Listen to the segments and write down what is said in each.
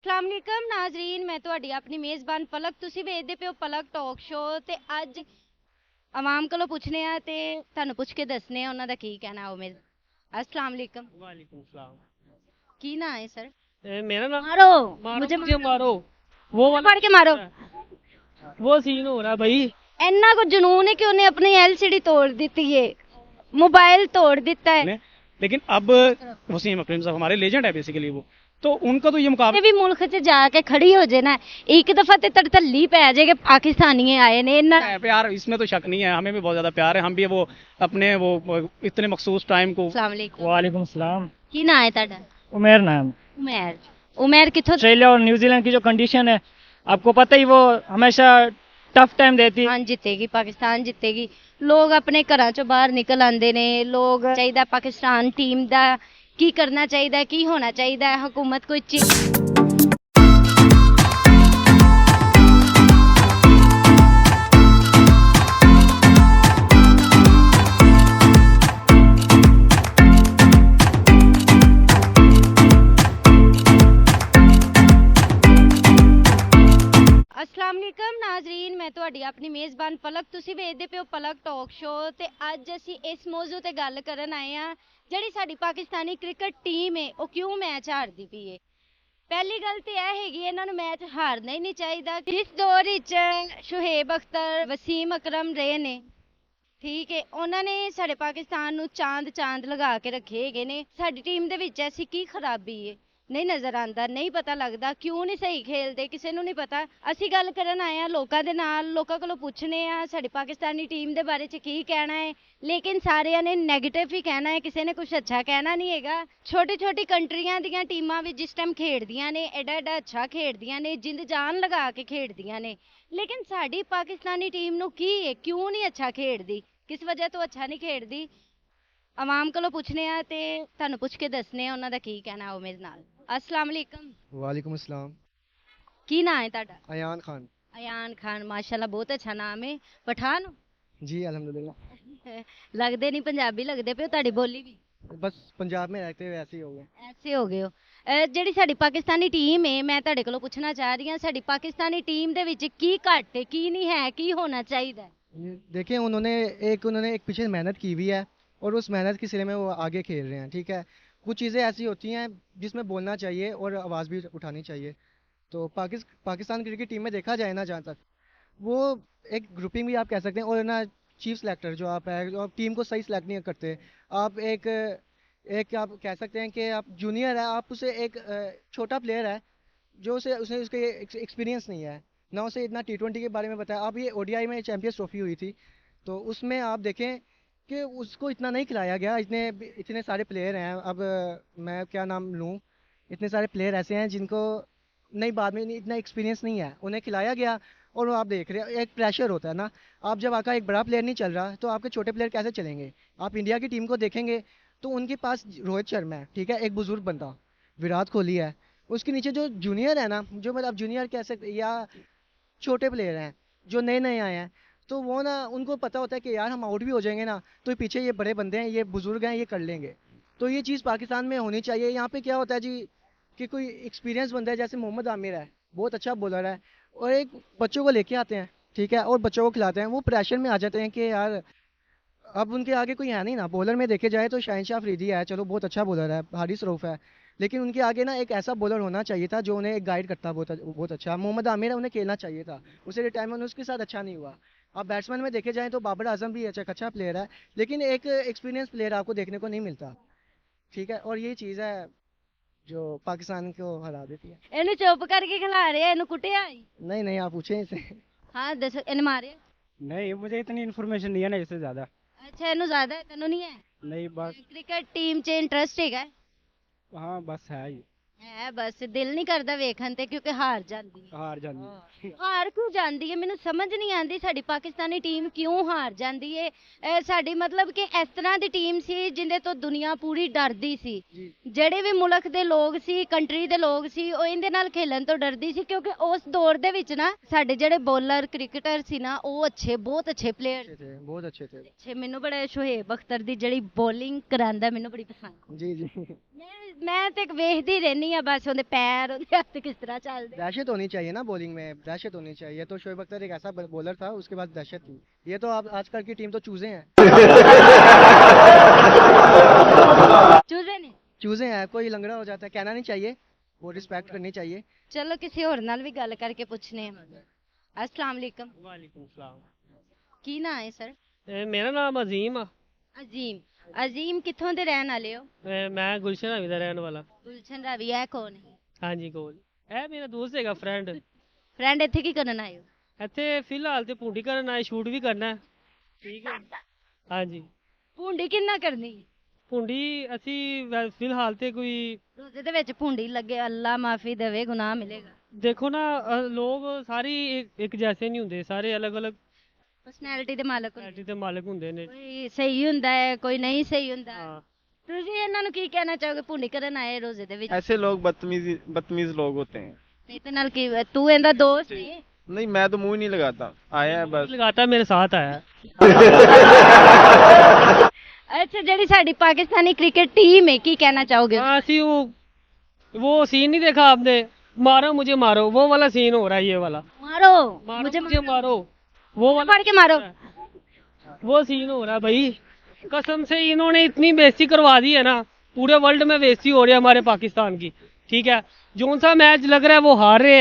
अस्सलाम वालेकुम नाजरीन, मैं ਤੁਹਾਡੀ ਆਪਣੀ ਮੇਜ਼ਬਾਨ ਪਲਕ। ਤੁਸੀਂ ਵੇਖਦੇ ਪਿਓ ਪਲਕ ਟਾਕ ਸ਼ੋ ਤੇ ਅੱਜ ਆਵਾਮ ਕੋਲੋਂ ਪੁੱਛਨੇ ਆ ਤੇ ਤੁਹਾਨੂੰ ਪੁੱਛ ਕੇ ਦੱਸਨੇ ਆ ਉਹਨਾਂ ਦਾ ਕੀ ਕਹਿਣਾ। ਉਹ ਮੇਰੇ अस्सलाम वालेकुम, वालेकुम सलाम। की ना है सर? मेरा नाम मारो, मारो मुझे मुझे मारो। वो वाला पढ़ के मारो। वो सीन हो रहा है भाई। ਇੰਨਾ ਕੁ ਜਨੂਨ है कि उन्हें अपनी एलसीडी तोड़ दी है, मोबाइल तोड़ देता है। लेकिन अब वसीम अकरम साहब हमारे लेजेंड है बेसिकली वो, तो उनका तो ये मुकाबला भी मुल्क च जाके खड़ी हो जाए ना, एक दफा ते तड़तली पै जाए कि पाकिस्तानी आए ने इन्ना है प्यार, इसमें तो शक नहीं है, हमें भी बहुत ज्यादा प्यार है। हम भी वो अपने वो इतने मखसूस टाइम को। अस्सलाम वालेकुम, वालेकुम सलाम। की ना है ਤੁਹਾਡਾ? उमेर नाम। उमेर, उमेर किथों? ऑस्ट्रेलिया और न्यूजीलैंड की जो कंडीशन है आपको पता ही, वो हमेशा टफ टाइम देती है। हाँ जितेगी, पाकिस्तान जितेगी। लोग अपने घरों चों बाहर निकल आते ने, लोग चाहिए पाकिस्तान टीम दा की करना चाहिए, की होना चाहिए, हुकूमत कोई अस्सलाम वालेकुम नाजरीन, मैं ਤੁਹਾਡੀ ਆਪਣੀ ਮੇਜ਼ਬਾਨ ਪਲਕ। ਤੁਸੀਂ ਵੇਖਦੇ ਪਿਓ ਪਲਕ ਟਾਕ ਸ਼ੋ ਤੇ ਅੱਜ ਅਸੀਂ ਇਸ ਮੌਜੂ ਤੇ ਗੱਲ ਕਰਨ ਆਏ ਆ ਜਿਹੜੀ ਸਾਡੀ ਪਾਕਿਸਤਾਨੀ ਕ੍ਰਿਕਟ ਟੀਮ ਹੈ ਉਹ ਕਿਉਂ ਮੈਚ ਹਾਰਦੀ ਪਈ ਹੈ। ਪਹਿਲੀ ਗੱਲ ਤੇ ਇਹ ਹੈਗੀ ਇਹਨਾਂ ਨੂੰ ਮੈਚ ਹਾਰਨਾ ਹੀ ਨਹੀਂ ਚਾਹੀਦਾ। ਜਿਸ ਦੌਰ ਵਿੱਚ ਸ਼ੁਹੇਬ ਅਖਤਰ, ਵਸੀਮ ਅਕਰਮ ਰਹੇ ਨੇ, ਠੀਕ ਹੈ, ਉਹਨਾਂ ਨੇ ਸਾਡੇ ਪਾਕਿਸਤਾਨ ਨੂੰ ਚਾਂਦ ਲਗਾ ਕੇ ਰੱਖੇ ਹੈਗੇ ਨੇ। ਸਾਡੀ ਟੀਮ ਦੇ ਵਿੱਚ ਐਸੀ ਕੀ ਖਰਾਬੀ ਹੈ नहीं नजर आता, नहीं पता लगता क्यों नहीं सही खेलते, किसी ਨੂੰ नहीं पता। ਅਸੀਂ ਗੱਲ ਕਰਨ ਆਏ ਆ ਲੋਕਾਂ ਦੇ ਨਾਲ, ਲੋਕਾਂ ਕੋਲੋਂ ਪੁੱਛਨੇ ਆ ਸਾਡੀ ਪਾਕਿਸਤਾਨੀ ਟੀਮ ਦੇ ਬਾਰੇ ਚ ਕੀ ਕਹਿਣਾ ਹੈ, ਲੇਕਿਨ ਸਾਰਿਆਂ ਨੇ 네ਗੇਟਿਵ ਹੀ ਕਹਿਣਾ ਹੈ, ਕਿਸੇ ਨੇ ਕੁਝ ਅੱਛਾ ਕਹਿਣਾ ਨਹੀਂ ਹੈਗਾ। ਛੋਟੀ ਛੋਟੀ ਕੰਟਰੀਆਂ ਦੀਆਂ ਟੀਮਾਂ ਵੀ ਜਿਸ ਟਾਈਮ ਖੇਡਦੀਆਂ ਨੇ ਐਡਾ ਅੱਛਾ ਖੇਡਦੀਆਂ ਨੇ, ਜਿੰਦ ਜਾਨ ਲਗਾ ਕੇ ਖੇਡਦੀਆਂ ਨੇ, ਲੇਕਿਨ ਸਾਡੀ ਪਾਕਿਸਤਾਨੀ ਟੀਮ ਨੂੰ ਕੀ ਹੈ, ਕਿਉਂ ਨਹੀਂ ਅੱਛਾ ਖੇਡਦੀ, ਕਿਸ ਵਜ੍ਹਾ ਤੋਂ ਅੱਛਾ ਨਹੀਂ ਖੇਡਦੀ। ਆਵਾਮ ਕੋਲੋਂ ਪੁੱਛਨੇ ਆ ਤੇ ਤੁਹਾਨੂੰ ਪੁੱਛ ਕੇ ਦੱਸਨੇ ਆ ਉਹਨਾਂ ਦਾ ਕੀ ਕਹਿਣਾ। ਉਹ ਮੇਰੇ ਨਾਲ। अस्सलाम वालेकुम। वालेकुम अस्सलाम। की ना है ਤੁਹਾਡਾ? अयान खान। अयान खान, माशाल्लाह बहुत अच्छा नाम है। पठान हो? जी अल्हम्दुलिल्लाह। लगदे नहीं पंजाबी लगदे पे, ਤੁਹਾਡੀ ਬੋਲੀ ਵੀ बस पंजाब में रहते हुए ऐसे ही हो गए। ਐਸੇ ਹੋ ਗਏ ਹੋ। ਜਿਹੜੀ ਸਾਡੀ ਪਾਕਿਸਤਾਨੀ ਟੀਮ ਹੈ, ਮੈਂ ਤੁਹਾਡੇ ਕੋਲੋਂ ਪੁੱਛਣਾ ਚਾਹ ਰਹੀ ਹਾਂ ਸਾਡੀ ਪਾਕਿस्तानी टीम ਦੇ ਵਿੱਚ ਕੀ ਘੱਟ ਹੈ, ਕੀ ਨਹੀਂ ਹੈ, ਕੀ ਹੋਣਾ ਚਾਹੀਦਾ है। देखें उन्होंने एक पीछे मेहनत की हुई है और उस मेहनत के सिरे में वो आगे खेल रहे हैं, ठीक है। कुछ चीज़ें ऐसी होती हैं जिसमें बोलना चाहिए और आवाज़ भी उठानी चाहिए। तो पाकिस्तान क्रिकेट टीम में देखा जाए ना, जहाँ तक वो एक ग्रुपिंग भी आप कह सकते हैं, और ना चीफ सेलेक्टर जो आप है, जो आप टीम को सही सेलेक्ट नहीं करते। आप एक आप कह सकते हैं कि आप जूनियर है, आप उसे एक छोटा प्लेयर है जो उसने उसके एक्सपीरियंस नहीं है ना, उसे इतना T20 के बारे में बताया। आप ये ODI में चैंपियंस ट्रॉफी हुई थी, तो उसमें आप देखें कि उसको इतना नहीं खिलाया गया। इतने सारे प्लेयर हैं, अब मैं क्या नाम लूँ, इतने सारे प्लेयर ऐसे हैं जिनको नहीं, बाद में इतना एक्सपीरियंस नहीं है, उन्हें खिलाया गया। और आप देख रहे हैं एक प्रेशर होता है ना, आप जब आपका एक बड़ा प्लेयर नहीं चल रहा तो आपके छोटे प्लेयर कैसे चलेंगे। आप इंडिया की टीम को देखेंगे तो उनके पास रोहित शर्मा है, ठीक है, एक बुजुर्ग बंदा, विराट कोहली है, उसके नीचे जो जूनियर है ना, जो मतलब जूनियर कह सकते या छोटे प्लेयर हैं जो नए आए हैं, तो वो ना उनको पता होता है कि यार हम आउट भी हो जाएंगे ना तो पीछे ये बड़े बंदे हैं, ये बुजुर्ग हैं, ये कर लेंगे। तो ये चीज़ पाकिस्तान में होनी चाहिए। यहाँ पे क्या होता है जी कि कोई एक्सपीरियंस बंदा है, जैसे मोहम्मद आमिर है, बहुत अच्छा बॉलर है, और एक बच्चों को लेके आते हैं, ठीक है, और बच्चों को खिलाते हैं, वो प्रेशर में आ जाते हैं कि यार अब उनके आगे कोई है नहीं ना। बॉलर में देखे जाए तो शाहिन अफरीदी है, चलो बहुत अच्छा बॉलर है, हारिस रऊफ है, लेकिन उनके आगे ना एक ऐसा बॉलर होना चाहिए था जो उन्हें एक गाइड करता, बहुत अच्छा। मोहम्मद आमिर है, उन्हें खेलना चाहिए था, उसे रिटायरमेंट उसके साथ अच्छा नहीं हुआ। अब बैट्समैन में देखे जाए तो बाबर आजम भी अच्छा प्लेयर है, लेकिन एक एक्सपीरियंस प्लेयर आपको देखने को नहीं मिलता, ठीक है। और ये चीज़ है जो पाकिस्तान को हरा देती है। ਇਹਨੂੰ ਚੁੱਪ ਕਰਕੇ ਖਿਲਾ ਰਿਹਾ, ਇਹਨੂੰ ਕੁੱਟਿਆ? नहीं आप पूछें इसे। ਹਾਂ ਦੱਸੋ, ਇਹਨੇ ਮਾਰਿਆ? नहीं, मुझे इतनी इन्फॉर्मेशन नहीं है ना, इससे ज्यादा। ਅੱਛਾ, ਇਹਨੂੰ ਜ਼ਿਆਦਾ ਹੈ, ਤੈਨੂੰ ਨਹੀਂ ਹੈ? नहीं बस। ਕ੍ਰਿਕਟ ਟੀਮ 'ਚ ਇੰਟਰਸਟ ਹੈਗਾ? हाँ बस है ही। ਹੈ ਬਸ, ਦਿਲ ਨਹੀਂ ਕਰਦਾ ਵੇਖਣ ਤੇ ਕਿਉਂਕਿ ਹਾਰ ਜਾਂਦੀ ਹੈ। हार जानी। ਹਾਰ ਕਿਉਂ ਜਾਂਦੀ ਹੈ, ਮੈਨੂੰ ਸਮਝ ਨਹੀਂ ਆਉਂਦੀ ਸਾਡੀ ਪਾਕਿਸਤਾਨੀ ਟੀਮ ਕਿਉਂ ਹਾਰ ਜਾਂਦੀ ਹੈ। ਸਾਡੀ ਮਤਲਬ ਕਿ ਇਸ ਤਰ੍ਹਾਂ ਦੀ ਟੀਮ ਸੀ ਜਿਹਦੇ ਤੋਂ ਦੁਨੀਆ ਪੂਰੀ ਡਰਦੀ ਸੀ। ਜਿਹੜੇ ਵੀ ਮੁਲਕ ਦੇ ਲੋਕ ਸੀ, ਕੰਟਰੀ ਦੇ ਲੋਕ ਸੀ, ਉਹ ਇਹਦੇ ਨਾਲ ਖੇਲਣ ਤੋਂ ਡਰਦੀ ਸੀ, ਕਿਉਂਕਿ ਉਸ ਦੌਰ ਦੇ ਵਿੱਚ ਨਾ ਸਾਡੇ ਜਿਹੜੇ ਬੋਲਰ ਕ੍ਰਿਕਟਰ ਸੀ ਨਾ, ਉਹ ਬਹੁਤ ਅੱਛੇ ਪਲੇਅਰ थे, बहुत अच्छे थे। ਮੈਨੂੰ ਬੜਾ ਸ਼ੁਹੇਬ ਅਖਤਰ ਦੀ ਜਿਹੜੀ ਬੋਲਿੰਗ ਕਰਾਂਦਾ ਮੈਨੂੰ ਬੜੀ ਪਸੰਦ। जी ਮੈਂ ਮੈਂ ਤੇ ਵੇਖਦੀ ਰਹਿਨੀ ਆ ਬਸ ਉਹਦੇ ਪੈਰ ਉਹਦੇ ਹੱਥ ਕਿਸ ਤਰ੍ਹਾਂ ਚੱਲਦੇ। दहशत होनी चाहिए ना बॉलिंग में, दहशत होनी चाहिए। तो शोएब अख्तर एक ऐसा बॉलर था, उसके बाद दहशत थी। ये तो आप आजकल की टीम तो चूजे हैं। ਚੂਜ਼ੇ ਨੇ। चूजे हैं, कोई लंगड़ा हो जाता है, कहना नहीं चाहिए, वो रिस्पेक्ट करनी चाहिए। ਚਲੋ ਕਿਸੇ ਹੋਰ ਨਾਲ ਵੀ ਗੱਲ ਕਰਕੇ ਪੁੱਛਨੇ ਆ। अस्सलाम वालेकुम। वालेकुम सलाम। ਕੀ ਨਾਂ ਹੈ ਸਰ? मेरा नाम अजीम आ। ਅਜ਼ੀਮ। ਅਜ਼ੀਮ ਕਿੱਥੋਂ ਦੇ ਰਹਿਣ ਵਾਲੇ ਹੋ? मैं गुलशन हावी दा रहने वाला। ਗੁਲਸ਼ਨ ਰਾਵੀ ਹੈ ਕੌਣ ਹੈ? हाँ जी कोल ਇਹ ਮੇਰਾ ਦੋਸਤ ਹੈਗਾ ਫਰੈਂਡ। ਫਰੈਂਡ ਇੱਥੇ ਕੀ ਕਰਨ ਆਏ ਹੋ? ਇੱਥੇ ਫਿਲਹਾਲ ਤੇ ਪੂੰਡੀ ਕਰਨ ਆਏ, ਸ਼ੂਟ ਵੀ ਕਰਨਾ ਹੈ। ਠੀਕ ਹੈ। हाँ जी ਭੁੰਡੀ ਕਿੰਨਾ ਕਰਨੀ? ਪੂੰਡੀ ਅਸੀਂ ਫਿਲਹਾਲ ਤੇ ਕੋਈ ਰੋਜ਼ੇ ਦੇ ਵਿੱਚ ਭੁੰਡੀ ਲੱਗੇ, ਅੱਲਾ ਮਾਫੀ ਦੇਵੇ, ਗੁਨਾਹ ਮਿਲੇਗਾ। ਦੇਖੋ ਨਾ ਲੋਕ ਸਾਰੇ ਇੱਕ ਜੈਸੇ ਨਹੀਂ ਹੁੰਦੇ, ਸਾਰੇ ਅਲੱਗ-ਅਲੱਗ ਪਰਸਨੈਲਿਟੀ ਦੇ ਮਾਲਕ ਹੁੰਦੇ। ਕੁਆਲਿਟੀ ਦੇ ਮਾਲਕ ਹੁੰਦੇ ਨੇ। ਕੋਈ ਸਹੀ ਹੁੰਦਾ ਹੈ, ਕੋਈ ਨਹੀਂ ਸਹੀ ਹੁੰਦਾ। ਹਾਂ ਤੁਸੀਂ ਇਹਨਾਂ ਨੂੰ ਕੀ ਕਹਿਣਾ ਚਾਹੋਗੇ ਭੁੰਡੀ ਕਰਨ ਆਏ ਰੋਜ਼ੇ ਦੇ ਵਿੱਚ? ऐसे लोग बदतमीज लोग होते हैं। ਇਹਦੇ ਨਾਲ ਕੀ ਤੂੰ ਇਹਦਾ ਦੋਸਤ ਹੈ? नहीं, मैं तो मुंह ही नहीं लगाता, आया है बस। ਲਗਾਤਾ ਮੇਰੇ ਸਾਥ ਆਇਆ। ਅੱਛਾ ਜਿਹੜੀ ਸਾਡੀ ਪਾਕਿਸਤਾਨੀ ਕ੍ਰਿਕਟ ਟੀਮ ਹੈ ਕੀ ਕਹਿਣਾ ਚਾਹੋਗੇ? हाँ ਅਸੀਂ वो सीन नहीं देखा आपने, मारो मुझे मारो, वो वाला सीन हो रहा है, ये वाला ਮਾਰੋ मारो मुझे मुझे मारो, वो वाला ਫੜ ਕੇ ਮਾਰੋ। वो सीन हो रहा है भाई। कसम से इन्होंने इतनी बेइज्जती करवा दी है ना, पूरे वर्ल्ड में बेइज्जती हो रही है हमारे पाकिस्तान की। ठीक है, जो सा मैच लग रहा है वो हार रहे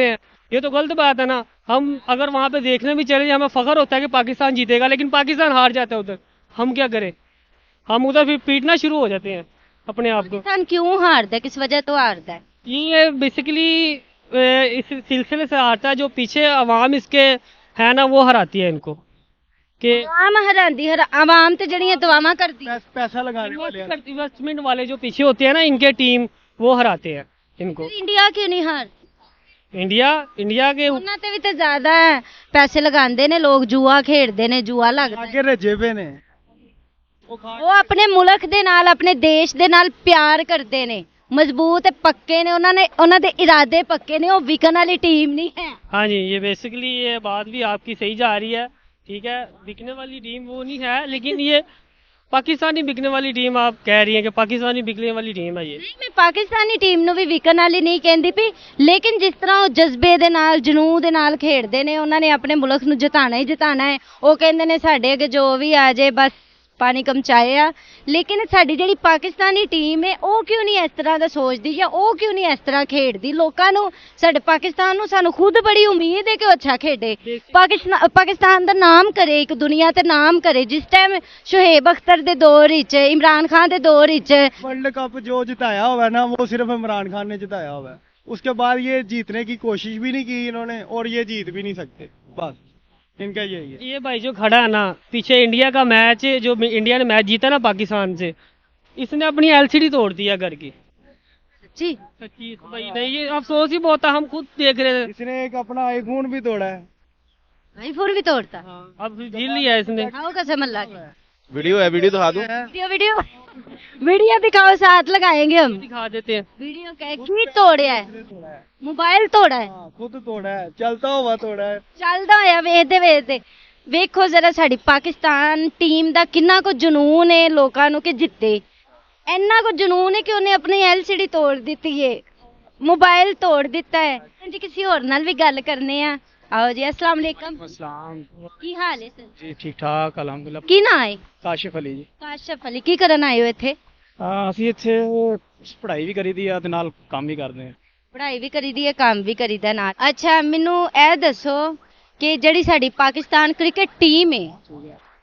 हैं। ये तो गलत बात है ना। हम अगर वहाँ पे देखने भी चले जाए, हमें फख्र होता है कि पाकिस्तान जीतेगा, लेकिन पाकिस्तान हार जाता है उधर, हम क्या करें? हम उधर फिर पीटना शुरू हो जाते हैं अपने आप को। पाकिस्तान क्यों हारता है, किस वजह तो हारता है? ये बेसिकली इस सिलसिले से आता है, जो पीछे अवाम इसके है ना, वो हराती है इनको कि आवाम हरांदी हर आवाम ते जड़ियां दुआवां करदी। पैसा लगाने वाले हैं। इन्वेस्टमेंट वाले जो पीछे होते हैं ना, इनके टीम वो हराते हैं इनको। फिर इंडिया क्यों नहीं हार? इंडिया के ਉਹਨਾਂ ਤੇ ਵੀ ਤੇ ਜ਼ਿਆਦਾ ਪੈਸੇ ਲਗਾਉਂਦੇ ਨੇ ਲੋਕ, ਜੂਆ ਖੇਡਦੇ ਨੇ, ਜੂਆ ਲੱਗਦਾ ਹੈ। रजेबे ने ਉਹ ਆਪਣੇ ਮੁਲਕ ਦੇ ਨਾਲ, ਆਪਣੇ ਦੇਸ਼ ਦੇ ਨਾਲ ਪਿਆਰ ਕਰਦੇ ਨੇ, ਮਜ਼ਬੂਤ ਪੱਕੇ ਨੇ, ਉਹਨਾਂ ਦੇ ਇਰਾਦੇ ਪੱਕੇ ਨੇ, ਉਹ ਵਿਕਣ ਵਾਲੀ ਟੀਮ ਨਹੀਂ ਹੈ। हाँ जी, ये बेसिकली ये बात भी आपकी सही जा रही है। ठीक है, बिकने वाली टीम वो नहीं है, लेकिन ये पाकिस्तानी बिकने वाली टीम आप कह रही हैं कि पाकिस्तानी बिकने वाली टीम है ये। ਨਹੀਂ ਮੈਂ ਪਾਕਿਸਤਾਨੀ ਟੀਮ ਨੂੰ ਵੀ ਵਿਕਣ ਵਾਲੀ ਨਹੀਂ ਕਹਿੰਦੀ ਪਈ, ਲੇਕਿਨ ਜਿਸ ਤਰ੍ਹਾਂ ਉਹ ਜਜ਼ਬੇ ਦੇ ਨਾਲ, ਜਨੂੰਨ ਦੇ ਨਾਲ ਖੇਡਦੇ ਨੇ, ਉਹਨਾਂ ਨੇ ਆਪਣੇ ਮੁਲਕ ਨੂੰ ਜਿਤਾਣਾ ਹੀ ਜਿਤਾਣਾ ਹੈ। ਉਹ ਕਹਿੰਦੇ ਨੇ ਸਾਡੇ ਅੱਗੇ ਜੋ ਵੀ ਆ ਜਾਏ ਬਸ ਪਾਣੀ ਕਮਚਾਏ ਆ। ਲੇਕਿਨ ਸਾਡੀ ਜਿਹੜੀ ਪਾਕਿਸਤਾਨੀ ਟੀਮ ਹੈ ਉਹ ਕਿਉਂ ਨਹੀਂ ਇਸ ਤਰ੍ਹਾਂ ਦਾ ਸੋਚਦੀ, ਜਾਂ ਉਹ ਕਿਉਂ ਨਹੀਂ ਇਸ ਤਰ੍ਹਾਂ ਖੇਡਦੀ? ਲੋਕਾਂ ਨੂੰ, ਸਾਡੇ ਪਾਕਿਸਤਾਨ ਨੂੰ, ਸਾਨੂੰ ਖੁਦ ਬੜੀ ਉਮੀਦ ਹੈ ਕਿ ਉਹ ਅੱਛਾ ਖੇਡੇ, ਪਾਕਿਸਤਾਨ ਦਾ ਨਾਮ ਕਰੇ, ਇੱਕ ਦੁਨੀਆ ਤੇ ਨਾਮ ਕਰੇ। ਜਿਸ ਟਾਈਮ ਸ਼ੋਏਬ ਅਖਤਰ ਦੇ ਦੌਰ ਵਿੱਚ, ਇਮਰਾਨ ਖਾਨ ਦੇ ਦੌਰ ਵਿੱਚ वर्ल्ड कप जो जिताया हुआ है ना, वो सिर्फ इमरान खान ने जिताया हुआ है। उसके बाद ये जीतने की कोशिश भी नहीं की इन्होंने, और ये जीत भी नहीं सकते। बस इनका यही है। ये भाई जो खड़ा है ना पीछे, इंडिया का मैच, जो इंडिया ने मैच जीता ना पाकिस्तान से, इसने अपनी एलसीडी तोड़ दिया घर की। जी सच्ची भाई, नहीं ये अफसोस ही बहुत था, हम खुद देख रहे थे। इसने एक अपना आईफोन भी तोड़ा है। आईफोन भी तोड़ता? अब झील लिया इसने। आओ कसम अल्लाह की। वीडियो है, वीडियो दिखा दूं? वीडियो दिखाओ, साथ लगाएंगे हम। दिखा देते हैं। वीडियो की तोड़िया है? मोबाइल तोड़ा है? हाँ, खुद तोड़ा है, चलता हुआ तोड़ा है। ਚੱਲਦਾ ਹੋਇਆ ਵੇਖਦੇ ਵੇਖਦੇ। ਵੇਖੋ ਜ਼ਰਾ ਸਾਡੀ ਪਾਕਿਸਤਾਨ ਟੀਮ ਦਾ ਕਿੰਨਾ ਕੁ ਜਨੂਨ ਹੈ ਲੋਕਾਂ ਨੂੰ ਕਿ ਜਿੱਤੇ। ਇੰਨਾ ਕੁ ਜਨੂਨ ਹੈ ਕਿ ਉਹਨੇ ਆਪਣੀ ਐਲਸੀਡੀ ਤੋੜ ਦਿੱਤੀ ਹੈ, ਮੋਬਾਈਲ ਤੋੜ ਦਿੱਤਾ ਹੈ। ਜੀ ਕਿਸੇ ਹੋਰ ਨਾਲ ਵੀ ਗੱਲ ਕਰਨੇ ਆ। ਆਓ ਜੀ, अस्सलाम वालेकुम। अस्सलाम ਕੀ ਹਾਲ ਹੈ ਸਰ? जी ठीक ठाक अल्हम्दुलिल्लाह। ਕੀ ਨਾਂ ਹੈ? ਕਾਸ਼ਿਫ ਅਲੀ ਜੀ। ਕਾਸ਼ਫ ਅਲੀ। ਕੀ ਕਰਨ ਆਏ ਹੋ ਇੱਥੇ? ਅਸੀਂ ਇੱਥੇ ਪੜ੍ਹਾਈ ਵੀ ਕਰੀਦੀ ਆ ਤੇ ਨਾਲ ਕੰਮ ਵੀ ਕਰਦੇ ਆ। ਪੜ੍ਹਾਈ ਵੀ ਕਰੀਦੀ ਹੈ, ਕੰਮ ਵੀ ਕਰੀਦਾ ਨਾਲ। ਅੱਛਾ ਮੈਨੂੰ ਇਹ ਦੱਸੋ ਕਿ ਜਿਹੜੀ ਸਾਡੀ ਪਾਕਿਸਤਾਨ ਕ੍ਰਿਕਟ ਟੀਮ ਹੈ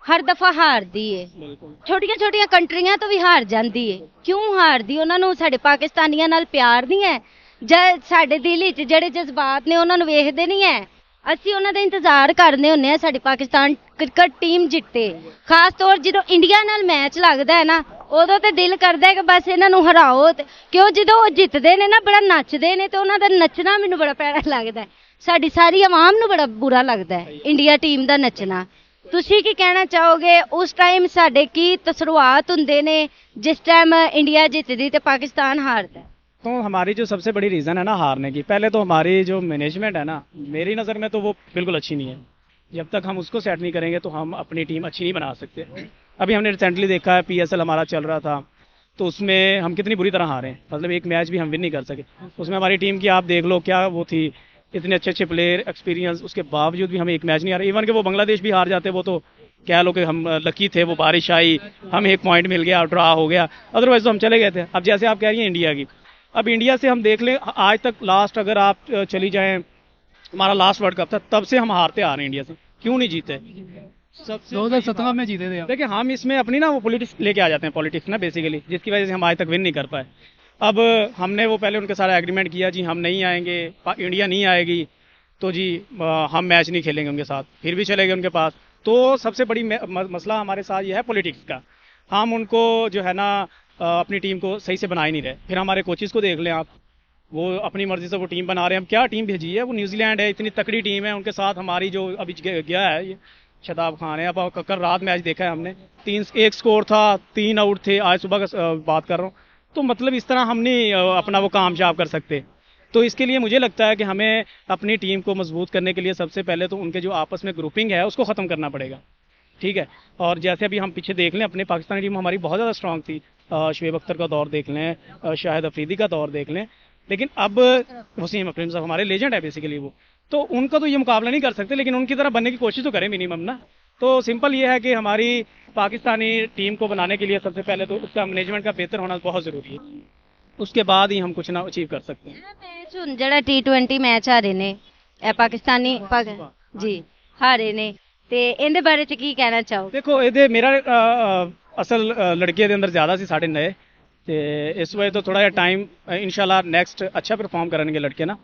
ਹਰ ਦਫਾ ਹਾਰਦੀ ਹੈ, ਬਿਲਕੁਲ ਛੋਟੀਆਂ ਛੋਟੀਆਂ ਕੰਟਰੀਆਂ ਤੋਂ ਵੀ ਹਾਰ ਜਾਂਦੀ ਹੈ। ਕਿਉਂ ਹਾਰਦੀ? ਉਹਨਾਂ ਨੂੰ ਸਾਡੇ ਪਾਕਿਸਤਾਨੀਆਂ ਨਾਲ ਪਿਆਰ ਨਹੀਂ ਹੈ, ਜਾਂ ਸਾਡੇ ਦਿਲ ਵਿੱਚ ਜਿਹੜੇ ਜਜ਼ਬਾਤ ਨੇ ਉਹਨਾਂ ਨੂੰ ਵੇਖਦੇ ਨਹੀਂ ਹੈ? ਅਸੀਂ ਉਹਨਾਂ ਦਾ ਇੰਤਜ਼ਾਰ ਕਰਦੇ ਹੁੰਦੇ ਆ ਸਾਡੀ ਪਾਕਿਸਤਾਨ ਕ੍ਰਿਕਟ ਟੀਮ ਜਿੱਤੇ। ਖਾਸ ਤੌਰ ਜਦੋਂ ਇੰਡੀਆ ਨਾਲ ਮੈਚ ਲੱਗਦਾ ਹੈ ਨਾ, ਉਦੋਂ ਤੇ ਦਿਲ ਕਰਦਾ ਹੈ ਕਿ ਬਸ ਇਹਨਾਂ ਨੂੰ ਹਰਾਓ। ਕਿਉਂ ਜਦੋਂ ਉਹ ਜਿੱਤਦੇ ਨੇ ਨਾ, ਬੜਾ ਨੱਚਦੇ ਨੇ, ਤੇ ਉਹਨਾਂ ਦਾ ਨੱਚਣਾ ਮੈਨੂੰ ਬੜਾ ਪਿਆਰਾ ਲੱਗਦਾ ਹੈ। ਸਾਡੀ ਸਾਰੀ ਆਵਾਮ ਨੂੰ ਬੜਾ ਬੁਰਾ ਲੱਗਦਾ ਹੈ ਇੰਡੀਆ ਟੀਮ ਦਾ ਨੱਚਣਾ। ਤੁਸੀਂ ਕੀ ਕਹਿਣਾ ਚਾਹੋਗੇ? ਉਸ ਟਾਈਮ ਸਾਡੇ ਕੀ ਤਸਰੂਆਤ ਹੁੰਦੇ ਨੇ ਜਿਸ ਟਾਈਮ ਇੰਡੀਆ ਜਿੱਤਦੀ ਤੇ ਪਾਕਿस्तान हारता है? तो हमारी जो सबसे बड़ी रीज़न है ना हारने की, पहले तो हमारी जो मैनेजमेंट है ना, मेरी नज़र में तो वो बिल्कुल अच्छी नहीं है। जब तक हम उसको सेट नहीं करेंगे तो हम अपनी टीम अच्छी नहीं बना सकते। अभी हमने रिसेंटली देखा है PSL हमारा चल रहा था, तो उसमें हम कितनी बुरी तरह हारे हैं, मतलब एक मैच भी हम विन नहीं कर सके। उसमें हमारी टीम की आप देख लो क्या वो थी, इतने अच्छे अच्छे प्लेयर, एक्सपीरियंस, उसके बावजूद भी हमें एक मैच नहीं आ रहा। इवन कि वो बांग्लादेश भी हार जाते, वो तो कह लो कि हम लकी थे, वो बारिश आई, हम एक पॉइंट मिल गया, ड्रा हो गया, अदरवाइज तो हम चले गए थे। अब जैसे आप कह रही हैं इंडिया की, अब इंडिया से हम देख लें, आज तक लास्ट अगर आप चली जाएं, हमारा लास्ट वर्ल्ड कप था, तब से हम हारते आ रहे हैं इंडिया से, क्यों नहीं जीते? 2017 में जीते थे आप। देखिए हम इसमें अपनी ना वो पॉलिटिक्स लेके आ जाते हैं, पॉलिटिक्स ना बेसिकली, जिसकी वजह से हम आज तक विन नहीं कर पाए। अब हमने वो पहले उनके सारा एग्रीमेंट किया जी हम नहीं आएंगे, इंडिया नहीं आएगी तो जी हम मैच नहीं खेलेंगे उनके साथ, फिर भी चले गए उनके पास। तो सबसे बड़ी मसला हमारे साथ ये है पॉलिटिक्स का, हम उनको जो है ना अपनी टीम को सही से बना ही नहीं रहे। फिर हमारे कोचेस को देख लें आप, वो अपनी मर्जी से वो टीम बना रहे हैं। हम क्या टीम भेजी है, वो न्यूजीलैंड है, इतनी तकड़ी टीम है, उनके साथ हमारी जो अभी गया है ये शताब खान है। अब कल रात मैच देखा है हमने, 3-1 स्कोर था, 3 आउट थे, आज सुबह का बात कर रहा हूँ। तो मतलब इस तरह हम नहीं अपना वो कामयाब कर सकते। तो इसके लिए मुझे लगता है कि हमें अपनी टीम को मजबूत करने के लिए सबसे पहले तो उनके जो आपस में ग्रुपिंग है उसको ख़त्म करना पड़ेगा, ठीक है। और जैसे अभी हम पीछे देख लें, अपने पाकिस्तानी टीम हमारी बहुत ज़्यादा स्ट्रांग थी, शुएब अख्तर का दौर देख लें, शाहिद अफरीदी का दौर देख लें, लेकिन अब वसीम अकरम साहब हमारे लेजेंड है बेसिकली वो, तो उनका तो ये मुकाबला नहीं कर सकते, लेकिन उनकी तरह बनने की कोशिश तो करें मिनिमम ना। तो सिंपल ये है कि हमारी पाकिस्तानी टीम को बनाने के लिए सबसे पहले तो उसका मैनेजमेंट का बेहतर होना बहुत ज़रूरी है, उसके बाद ही हम कुछ ना अचीव कर सकते हैं। ਮੈਚ ਹੁਣ ਜਿਹੜਾ T20 ਮੈਚ ਹਾਰੇ ਨੇ ਇਹ ਪਾਕਿਸਤਾਨੀ ਜੀ ਹਾਰੇ ਨੇ ਤੇ ਇਹਦੇ ਬਾਰੇ ਚ ਕੀ ਕਹਿਣਾ ਚਾਹੋ? ਦੇਖੋ ਇਹਦੇ ਮੇਰਾ ਅਸਲ ਲੜਕੇ ਦੇ ਅੰਦਰ ਜ਼ਿਆਦਾ ਸੀ ਸਾਡੇ ਨਏ, ਤੇ ਇਸ ਵਜ੍ਹਾ ਤੋਂ ਥੋੜਾ ਜਿਹਾ ਟਾਈਮ ਇਨਸ਼ਾਅੱਲਾ ਨੈਕਸਟ ਅੱਛਾ ਪਰਫਾਰਮ ਕਰਨਗੇ ਲੜਕੇ ਨਾ।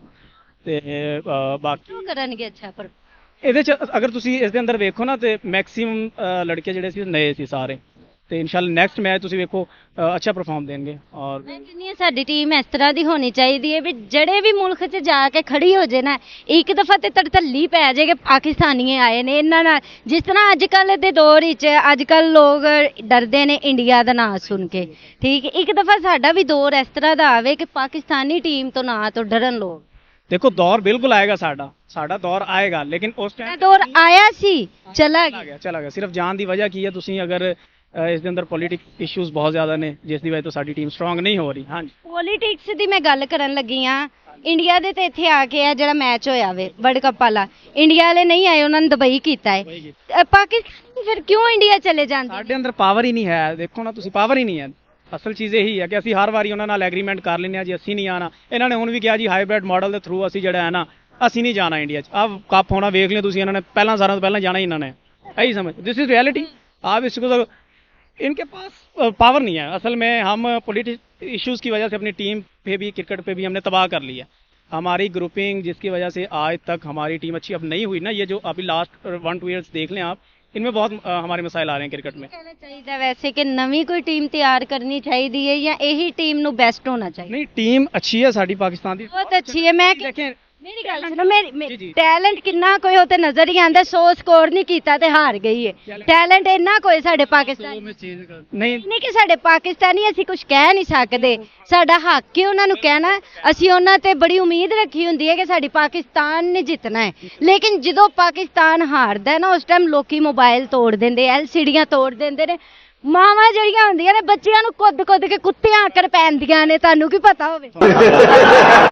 ਤੇ ਬਾਕੀ ਕਿਉਂ ਕਰਨਗੇ ਅੱਛਾ ਪਰ ਇਹਦੇ ਚ ਅਗਰ ਤੁਸੀਂ ਇਸ ਦੇ ਅੰਦਰ ਵੇਖੋ ਨਾ ਤੇ ਮੈਕਸਿਮਮ ਲੜਕੇ ਜਿਹੜੇ ਸੀ ਨਏ ਸੀ ਸਾਰੇ, ਤੇ ਇਨਸ਼ਾਅੱਲਾ ਨੈਕਸਟ ਮੈਚ ਤੁਸੀਂ ਵੇਖੋ ਅੱਛਾ ਪਰਫਾਰਮ ਦੇਣਗੇ। ਔਰ ਮੈਂ ਕਹਿੰਦੀ ਹਾਂ ਸਾਡੀ ਟੀਮ ਇਸ ਤਰ੍ਹਾਂ ਦੀ ਹੋਣੀ ਚਾਹੀਦੀ ਹੈ ਵੀ ਜਿਹੜੇ ਵੀ ਮੁਲਕ 'ਚ ਜਾ ਕੇ ਖੜੀ ਹੋ ਜੇ ਨਾ, ਇੱਕ ਦਫਾ ਤੇ ਤੜਤੱਲੀ ਪੈ ਜਾਏ ਕਿ ਪਾਕਿਸਤਾਨੀ ਆਏ ਨੇ ਇਹਨਾਂ ਨਾਲ। ਜਿਸ ਤਰ੍ਹਾਂ ਅੱਜ ਕੱਲ੍ਹ ਦੇ ਦੌਰ ਵਿੱਚ ਅੱਜ ਕੱਲ੍ਹ ਲੋਕ ਡਰਦੇ ਨੇ ਇੰਡੀਆ ਦਾ ਨਾਂ ਸੁਣ ਕੇ, ਠੀਕ ਹੈ, ਇੱਕ ਦਫਾ ਸਾਡਾ ਵੀ ਦੌਰ ਇਸ ਤਰ੍ਹਾਂ ਦਾ ਆਵੇ ਕਿ ਪਾਕਿਸਤਾਨੀ ਟੀਮ ਤੋਂ ਨਾਂ ਤੋਂ ਡਰਨ ਲੋਕ। देखो दौर बिल्कुल आएगा, साड़ा दौर आएगा, लेकिन उस ਇਹ टाइम ਦੌਰ ਆਇਆ ਸੀ ਚਲਾ ਗਿਆ। चला गया। सिर्फ जान की वजह की है तुसी अगर ਇਸ ਦੇ ਅੰਦਰ ਪੋਲੀਟਿਕਸ ਇਸ਼ੂਜ਼ ਬਹੁਤ ਜ਼ਿਆਦਾ ਨੇ, ਜਿਸ ਦੀ ਵਜ੍ਹਾ ਤੋਂ ਸਾਡੀ ਟੀਮ ਸਟਰੋਂਗ ਨਹੀਂ ਹੋ ਰਹੀ। ਹਾਂਜੀ ਪੋਲੀਟਿਕਸ ਦੀ ਮੈਂ ਗੱਲ ਕਰਨ ਲੱਗੀ ਆ। ਇੰਡੀਆ ਦੇ ਤੇ ਇੱਥੇ ਆ ਕੇ ਆ ਜਿਹੜਾ ਮੈਚ ਹੋਇਆ ਵੇ ਵਰਲਡ ਕੱਪ ਵਾਲਾ, ਇੰਡੀਆ ਵਾਲੇ ਨਹੀਂ ਆਏ, ਉਹਨਾਂ ਨੇ ਦੁਬਈ ਕੀਤਾ ਹੈ। ਪਾਕਿਸਤਾਨ ਫਿਰ ਕਿਉਂ ਇੰਡੀਆ ਚਲੇ ਜਾਂਦੇ? ਸਾਡੇ ਅੰਦਰ ਪਾਵਰ ਹੀ ਨਹੀਂ ਹੈ। ਦੇਖੋ ਨਾ ਤੁਸੀਂ, ਪਾਵਰ ਹੀ ਨਹੀਂ ਹੈ। ਅਸਲ ਚੀਜ਼ ਇਹੀ ਹੈ ਕਿ ਅਸੀਂ ਹਰ ਵਾਰੀ ਉਹਨਾਂ ਨਾਲ ਐਗਰੀਮੈਂਟ ਕਰ ਲੈਂਦੇ ਹਾਂ ਜੀ ਅਸੀਂ ਨਹੀਂ ਆਣਾ। ਇਹਨਾਂ ਨੇ ਹੁਣ ਵੀ ਕਿਹਾ ਜੀ ਹਾਈਬ੍ਰਿਡ ਮਾਡਲ ਦੇ ਥਰੂ ਅਸੀਂ ਜਿਹੜਾ ਹੈ ਨਾ ਅਸੀਂ ਨਹੀਂ ਜਾਣਾ ਇੰਡੀਆ 'ਚ। ਆਹ ਕੱਪ ਹੋਣਾ ਵੇਖ ਲਿਓ ਤੁਸੀਂ, ਇਹਨਾਂ ਨੇ ਪਹਿਲਾਂ ਸਾਰਿਆਂ ਤੋਂ ਪਹਿਲਾਂ ਜਾਣਾ ਹੀ ਇਹਨਾਂ ਨੇ, ਇਹੀ ਸਮਝ। This is reality. आप इसको, इनके पास पावर नहीं है। असल में हम पॉलिटिक्स इश्यूज़ की वजह से अपनी टीम पे भी, क्रिकेट पे भी हमने तबाह कर लिया। हमारी ग्रुपिंग जिसकी वजह से आज तक हमारी टीम अच्छी अब नहीं हुई ना, ये जो अभी लास्ट 1-2 ईयर्स देख लें आप, इनमें बहुत हमारे मसाइल आ रहे हैं क्रिकेट में। ਕਹਿਣਾ ਚਾਹੀਦਾ ਵੈਸੇ ਕਿ ਨਵੀਂ ਕੋਈ ਟੀਮ ਤਿਆਰ ਕਰਨੀ ਚਾਹੀਦੀ ਹੈ ਜਾਂ ਇਹੀ ਟੀਮ ਨੂੰ ਬੈਸਟ ਹੋਣਾ ਚਾਹੀਦਾ? नहीं टीम अच्छी है साड़ी पाकिस्तान की, ਬਹੁਤ ਅੱਛੀ ਹੈ। ਮੈਂ देखें ਮੇਰੀ ਗੱਲ ਸੁਣੋ, ਜੀ, ਮੇਰੀ ਜੀ। ਟੈਲੈਂਟ ਕਿੰਨਾ ਕੋਈ ਉਹ ਤੇ ਨਜ਼ਰ ਹੀ ਆਂਦਾ। 100 ਸਕੋਰ ਨਹੀਂ ਕੀਤਾ ਤੇ ਹਾਰ ਗਈ ਹੈ। ਟੈਲੈਂਟ ਇੰਨਾ ਕੋਈ ਸਾਡੇ ਪਾਕਿਸਤਾਨ नहीं ਨਹੀਂ ਕਿ ਸਾਡੇ ਪਾਕਿਸਤਾਨੀ ਅਸੀਂ ਕੁਝ ਕਹਿ ਨਹੀਂ ਸਕਦੇ। ਸਾਡਾ ਹੱਕ ਹੈ ਉਹਨਾਂ ਨੂੰ ਕਹਿਣਾ। ਅਸੀਂ ਉਹਨਾਂ ਤੇ ਬੜੀ ਉਮੀਦ ਰੱਖੀ ਹੁੰਦੀ ਹੈ ਕਿ ਸਾਡੀ ਪਾਕਿਸਤਾਨ ਨੇ ਜਿੱਤਣਾ ਹੈ, ਲੇਕਿਨ ਜਦੋਂ ਪਾਕਿਸਤਾਨ ਹਾਰਦਾ ਹੈ ਨਾ ਉਸ ਟਾਈਮ ਲੋਕੀ ਮੋਬਾਈਲ ਤੋੜ ਦਿੰਦੇ, ਐਲਸੀਡੀਆਂ ਤੋੜ ਦਿੰਦੇ ਨੇ। ਮਾਵਾਂ ਜਿਹੜੀਆਂ ਹੁੰਦੀਆਂ ਨੇ ਬੱਚਿਆਂ ਨੂੰ ਕੁੱਦ ਕੇ ਕੁੱਤਿਆਂ ਆਕਰ ਪੈਂਦੀਆਂ ਨੇ, ਤੁਹਾਨੂੰ ਕੀ ਪਤਾ ਹੋਵੇ।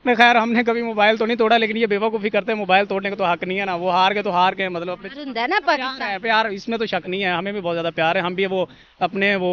में खैर हमने कभी मोबाइल तो नहीं तोड़ा, लेकिन ये बेवकूफ़ी करते हैं, मोबाइल तोड़ने का तो हक नहीं है ना। वो हार गए तो हार गए, मतलब अपने ਹੁੰਦਾ ਹੈ ਨਾ ਪਾਕਿਸਤਾਨ। है प्यार, इसमें तो शक नहीं है। हमें भी बहुत ज़्यादा प्यार है। हम भी वो अपने वो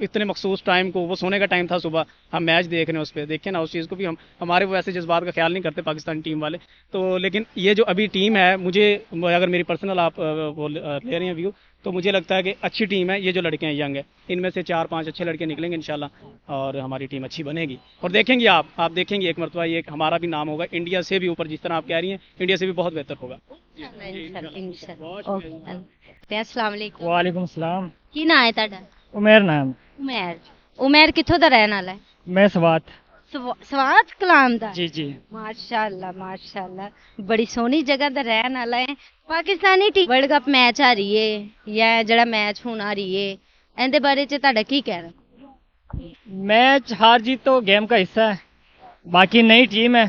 इतने मखसूस टाइम को, वो सोने का टाइम था सुबह, हम मैच देख रहे हैं उस पर, देखें ना उस चीज़ को भी। हम हमारे वो ऐसे जज्बात का ख्याल नहीं करते पाकिस्तानी टीम वाले तो। लेकिन ये जो अभी टीम है, मुझे अगर मेरी पर्सनल आप वो ले रहे हैं व्यू, तो मुझे लगता है कि अच्छी टीम है। ये जो लड़के हैं यंग है, इनमें से 4-5 अच्छे लड़के निकलेंगे इंशाल्लाह, और हमारी टीम अच्छी बनेगी। और देखेंगे आप देखेंगे एक मरतबा ये हमारा भी नाम होगा इंडिया से भी ऊपर, जिस तरह आप कह रही हैं इंडिया से भी बहुत बेहतर होगा। अस्सलाम वालेकुम। वालेकुम सलाम। ਕੀ ਨਾਂ ਹੈ ਤੁਹਾਡਾ? उमेर नाम। ਉਮੈਰ। ਉਮੈਰ ਕਿੱਥੋਂ ਦਾ ਰਹਿਣ ਵਾਲਾ ਹੈ? मैं सवात। ਸਵਾਤ ਕਲਾਮ ਦਾ? जी जी। ਮਾਸ਼ਾਅੱਲਾ ਮਾਸ਼ਾਅੱਲਾ, ਬੜੀ ਸੋਹਣੀ ਜਗ੍ਹਾ ਦਾ ਰਹਿਣ ਵਾਲਾ ਹੈ। Pakistani team world cup match ਆ ਰਹੀ ਹੈ ਜਾਂ ਜਿਹੜਾ ਮੈਚ ਹੁਣ ਆ ਰਹੀ ਹੈ, ਇਹਦੇ ਬਾਰੇ ਚ ਤੁਹਾਡਾ ਕੀ ਕਹਿਣਾ? मैच हार जीत तो गेम का हिस्सा है, बाकी नई टीम है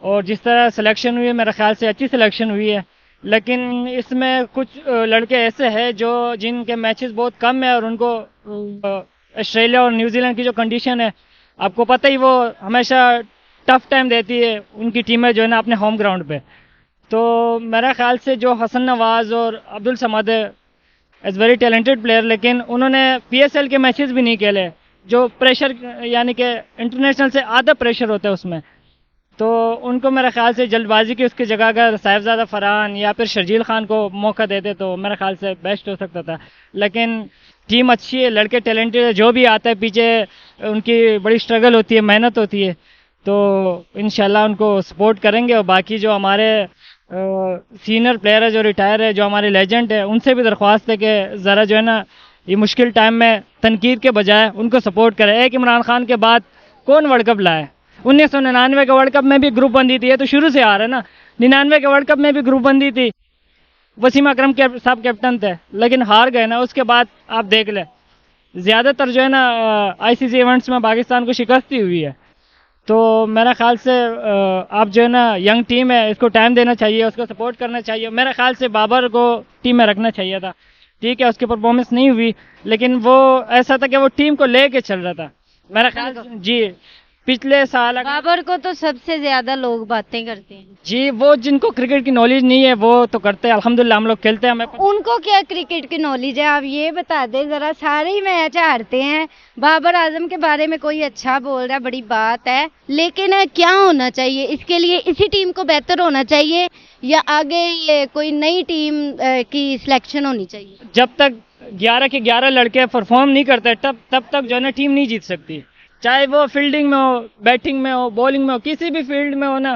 और जिस तरह सिलेक्शन हुई है मेरे ख्याल से अच्छी सिलेक्शन हुई है। लेकिन इसमें कुछ लड़के ऐसे हैं जो जिनके मैचेस बहुत कम है और उनको ऑस्ट्रेलिया और न्यूजीलैंड की जो कंडीशन है, आपको पता ही, वो हमेशा टफ टाइम देती है उनकी टीमें जो है ना अपने होम ग्राउंड पे। तो मेरा ख्याल से जो हसन नवाज और अब्दुल समद है, एज वेरी टैलेंटेड प्लेयर, लेकिन उन्होंने पीएसएल के मैचेस भी नहीं खेले, जो प्रेशर यानी कि इंटरनेशनल से आधा प्रेशर होता है उसमें। तो उनको मेरे ख्याल से जल्दबाजी की उसकी जगह अगर साहिबजादा फरहान या फिर शर्जील खान को मौका देते तो मेरे ख्याल से बेस्ट हो सकता था। लेकिन टीम अच्छी है, लड़के टैलेंटेड है, जो भी आता है पीछे उनकी बड़ी स्ट्रगल होती है, मेहनत होती है, तो इंशाल्लाह उनको सपोर्ट करेंगे। और बाकी जो हमारे सीनियर प्लेयर है, जो रिटायर है, जो हमारे लेजेंड है, उनसे भी दरख्वास्त है कि ज़रा जो है ना ये मुश्किल टाइम में तनकीद के बजाय उनको सपोर्ट करें। एक इमरान खान के बाद कौन वर्ल्ड कप लाए? 1999 के वर्ल्ड कप में भी ग्रुप बंदी थी, ये तो शुरू से आ रहा है ना। 99 के वर्ल्ड कप में भी ग्रुप बंदी थी, वसीम अकरम के साहब कैप्टन थे, लेकिन हार गए ना। उसके बाद आप देख लें, ज़्यादातर जो है ना आईसीसी इवेंट्स में पाकिस्तान को शिकस्त ही हुई है। तो मेरा ख्याल से आप जो है ना यंग टीम है, इसको टाइम देना चाहिए, उसको सपोर्ट करना चाहिए। मेरे ख्याल से बाबर को टीम में रखना चाहिए था, ठीक है, उसकी परफॉर्मेंस नहीं हुई, लेकिन वो ऐसा था कि वो टीम को लेके चल रहा था मेरा ख्याल से। जी, पिछले साल बाबर को तो सबसे ज्यादा लोग बातें करते हैं जी, वो जिनको क्रिकेट की नॉलेज नहीं है वो तो करते हैं, अल्हम्दुलिल्लाह हम लोग खेलते हैं, हमें उनको क्या क्रिकेट की नॉलेज है, आप ये बता दें जरा। सारे ही मैच हारते हैं, बाबर आजम के बारे में कोई अच्छा बोल रहा है, बड़ी बात है, लेकिन क्या होना चाहिए इसके लिए? इसी टीम को बेहतर होना चाहिए या आगे ये कोई नई टीम की सिलेक्शन होनी चाहिए? जब तक 11 के 11 लड़के परफॉर्म नहीं करते तब तक जो है ना टीम नहीं जीत सकती, चाहे वो फील्डिंग में हो, बैटिंग में हो, बॉलिंग में हो, किसी भी फील्ड में हो ना,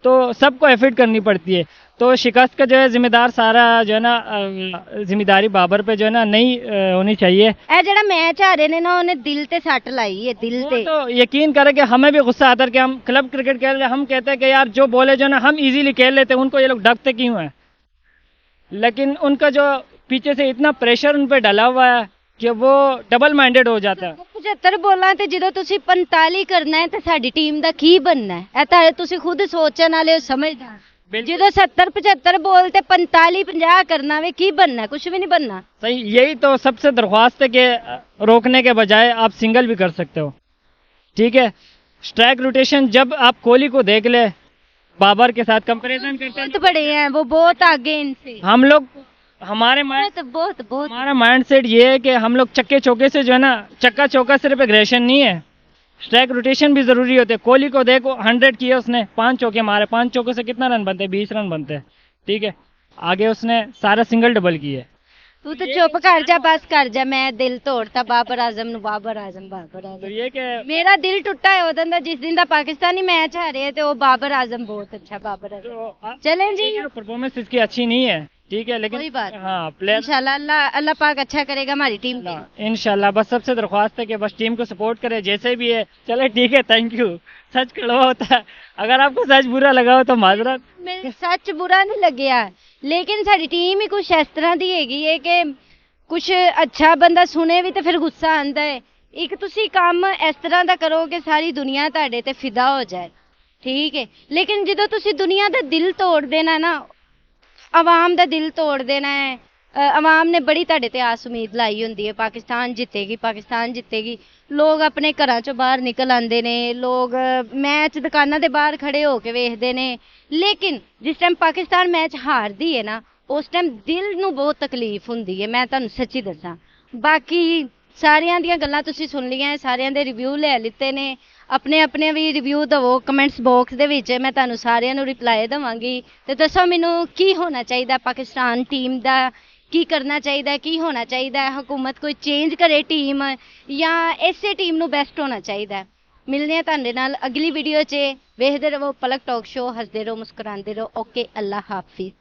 तो सबको एफर्ट करनी पड़ती है। तो शिकस्त का जो है जिम्मेदार सारा जो है ना जिम्मेदारी बाबर पे जो है ना नहीं होनी चाहिए। ए जेड़ा मैच हारे ने ना, उन्हें दिल ते सट लाई है, दिल वो ते। तो यकीन करें कि हमें भी गुस्सा आता है कि हम क्लब क्रिकेट खेल रहे हैं, हम कहते हैं कि यार जो बॉले जो है ना हम इजीली खेल लेते हैं, उनको ये लोग डकते क्यों है? लेकिन उनका जो पीछे से इतना प्रेशर उन पर डाला हुआ है कि वो डबल माइंडेड हो जाता है। 75 ਬੋਲਾਂ ਤੇ ਜਦੋਂ ਤੁਸੀਂ 45 ਕਰਨਾ ਹੈ ਤੇ ਸਾਡੀ ਟੀਮ ਦਾ ਕੀ ਬਣਨਾ ਹੈ? ਇਹ ਤਾਂ ਤੁਸੀਂ ਖੁਦ ਸੋਚਣ ਵਾਲੇ ਹੋ, ਸਮਝਦਾਰ। ਜਦੋਂ 70 75 ਬੋਲ ਤੇ 45 50 ਕਰਨਾ ਵੇ, ਕੀ बनना है? कुछ भी नहीं बनना। सही, यही तो सबसे दरख्वास्त है कि रोकने के बजाय आप सिंगल भी कर सकते हो, ठीक है। स्ट्राइक रोटेशन जब आप कोहली को देख ले, बाबर के साथ कंपैरिजन करते हैं, बहुत बड़े हैं वो, बहुत आगे इनसे। हम लोग हमारे माइंड बहुत बहुत हमारा माइंड सेट ये है कि हम लोग चक्के चौके से जो है ना, चक्का चौका सिर्फ एग्रेशन नहीं है, स्ट्राइक रोटेशन भी जरूरी होते हैं। कोहली को देखो, 100 किए उसने, 5 चौके मारे, 5 चौकों से कितना रन बनते हैं? 20 रन बनते हैं, ठीक है। आगे उसने सारा सिंगल डबल किए। तू तो चुप कर जा, बस कर जा। मैं दिल तोड़ता बाबर आजम नु, बाबर आजम, बाबर तो आजम। ये कि मेरा दिल टुटा है उदन दा जिस दिन दा पाकिस्तानी मैच हारे ते वो बाबर आजम बहुत अच्छा, बाबर आजम। तो चलें जी, परफॉर्मेंस इसकी अच्छी नहीं है, ठीक है, लेकिन कोई बात नहीं। हाँ प्लेयर इंशाल्लाह अल्लाह अल्लाह पाक अच्छा करेगा हमारी टीम को। इंशाल्लाह। बस सबसे दरख्वास्त है कि बस टीम को सपोर्ट करे जैसे भी है। चले ठीक है, थैंक यू। सच कड़वा होता है, अगर आपको सच बुरा लगा हो तो माजरत। मेरे सच बुरा नहीं लग्या, लेकिन साडी टीम ही कुछ इस तरह दी हैगी है कि कुछ अच्छा बंदा सुने भी तो फिर गुस्सा आंदा है। एक तुसी काम इस तरह दा करो कि सारी दुनिया तुहाडे ते फिदा हो जाए, ठीक है, लेकिन ਜਦੋਂ ਤੁਸੀਂ दुनिया ਦਾ दिल तोड़ देना ना, आवाम ਦਾ दिल तोड़ देना है। आवाम ने बड़ी ਤੁਹਾਡੇ ਤੇ ਆਸ ਉਮੀਦ ਲਾਈ ਹੁੰਦੀ ਹੈ, ਪਾਕਿਸਤਾਨ ਜਿੱਤੇਗੀ, ਪਾਕਿਸਤਾਨ ਜਿੱਤੇਗੀ। ਲੋਕ ਆਪਣੇ ਘਰਾਂ ਚੋਂ ਬਾਹਰ ਨਿਕਲ ਆਉਂਦੇ ਨੇ, ਲੋਕ ਮੈਚ ਦੁਕਾਨਾਂ ਦੇ ਬਾਹਰ ਖੜੇ ਹੋ ਕੇ ਵੇਖਦੇ ਨੇ, ਲੇਕਿਨ ਜਿਸ ਟਾਈਮ ਪਾਕਿਸਤਾਨ ਮੈਚ ਹਾਰਦੀ ਹੈ ਨਾ, ਉਸ ਟਾਈਮ ਦਿਲ ਨੂੰ ਬਹੁਤ ਤਕਲੀਫ ਹੁੰਦੀ ਹੈ, ਮੈਂ ਤੁਹਾਨੂੰ ਸੱਚੀ ਦੱਸਾਂ। ਬਾਕੀ ਸਾਰਿਆਂ ਦੀਆਂ ਗੱਲਾਂ ਤੁਸੀਂ ਸੁਣ ਲਈਆਂ, ਸਾਰਿਆਂ ਦੇ ਰਿਵਿਊ ਲੈ ਲਿੱਤੇ ਨੇ, ਆਪਣੇ ਆਪਣੇ ਵੀ ਰਿਵਿਊ ਦਵੋ ਕਮੈਂਟਸ ਬਾਕਸ ਦੇ ਵਿੱਚ, ਮੈਂ ਤੁਹਾਨੂੰ ਸਾਰਿਆਂ ਨੂੰ ਰਿਪਲਾਈ ਦੇਵਾਂਗੀ। ਤੇ ਦੱਸੋ ਮੈਨੂੰ ਕੀ ਹੋਣਾ ਚਾਹੀਦਾ ਪਾਕਿਸਤਾਨ ਟੀਮ ਦਾ, ਕੀ ਕਰਨਾ ਚਾਹੀਦਾ, ਕੀ ਹੋਣਾ ਚਾਹੀਦਾ? ਹਕੂਮਤ ਕੋਈ ਚੇਂਜ ਕਰੇ ਟੀਮ ਜਾਂ ਇਸੇ ਟੀਮ ਨੂੰ ਬੈਸਟ ਹੋਣਾ ਚਾਹੀਦਾ? ਮਿਲਦੇ ਹਾਂ ਤੁਹਾਡੇ ਨਾਲ ਅਗਲੀ ਵੀਡੀਓ 'ਚ। ਵੇਖਦੇ ਰਹੋ ਪਲਕ ਟਾਕ ਸ਼ੋ, ਹੱਸਦੇ ਰਹੋ, ਮੁਸਕਰਾਉਂਦੇ ਰਹੋ। ਓਕੇ, ਅੱਲਾ ਹਾਫਿਜ਼।